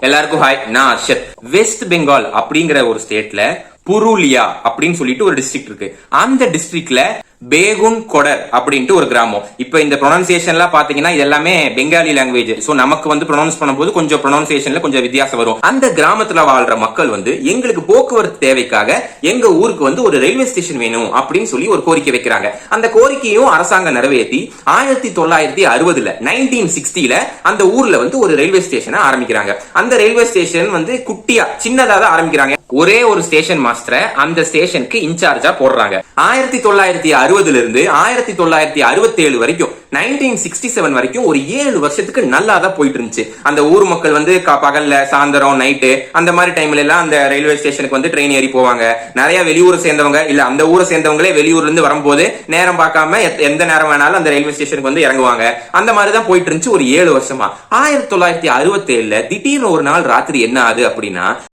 எல்லாருக்கும் ஹாய், நான் அர்ஷத். வெஸ்ட் பெங்கால் அப்படிங்கிற ஒரு ஸ்டேட்ல புருலியா அப்படின்னு சொல்லிட்டு ஒரு டிஸ்ட்ரிக்ட் இருக்கு. அந்த டிஸ்ட்ரிக்ட்ல பேகுன் கொடர் அப்படின்ட்டு ஒரு கிராமம். இப்ப இந்த ப்ரொனன்சியேஷன்லாம் பாத்தீங்கன்னா இது எல்லாமே பெங்காலி லாங்குவேஜ். சோ நமக்கு வந்து ப்ரொனவுன்ஸ் பண்ணும்போது கொஞ்சம் ப்ரொனன்சியேஷன்ல கொஞ்சம் வித்தியாசம் வரும். அந்த கிராமத்துல வாழ்ற மக்கள் வந்து எங்களுக்கு போக்குவரத்து தேவைக்காக எங்க ஊருக்கு வந்து ஒரு ரயில்வே ஸ்டேஷன் வேணும் அப்படின்னு சொல்லி ஒரு கோரிக்கை வைக்கிறாங்க. அந்த கோரிக்கையும் அரசாங்கம் நிறைவேற்றி 1960ல 1960ல அந்த ஊர்ல வந்து ஒரு ரயில்வே ஸ்டேஷனை ஆரம்பிக்கிறாங்க. அந்த ரயில்வே ஸ்டேஷன் வந்து குட்டியா சின்னதா தான் ஆரம்பிக்கிறாங்க. ஒரே ஒரு ஸ்டேஷன் மாஸ்டரை அந்த ஸ்டேஷனுக்கு இன்சார்ஜா போடுறாங்க. 1960ல இருந்து 1967 வரைக்கும் 1967 வரைக்கும் ஒரு 7 வருஷத்துக்கு நல்லா தான் போயிட்டு இருந்துச்சு. அந்த ஊர் மக்கள் வந்து பகல்ல சாயந்தரம் நைட்டு அந்த மாதிரி டைம்ல எல்லாம் அந்த ரயில்வே ஸ்டேஷனுக்கு வந்து ட்ரெயின் ஏறி போவாங்க. நிறைய வெளியூரை சேர்ந்தவங்க இல்ல அந்த ஊரை சேர்ந்தவங்களே வெளியூர்ல இருந்து வரும்போது நேரம் பார்க்காம எந்த நேரம் வேணாலும் அந்த ரயில்வே ஸ்டேஷனுக்கு வந்து இறங்குவாங்க. அந்த மாதிரி தான் போயிட்டு இருந்துச்சு ஒரு 7 வருஷமா. 1967ல திடீர்னு ஒரு நாள் ராத்திரி என்ன ஆகுது அப்படின்னா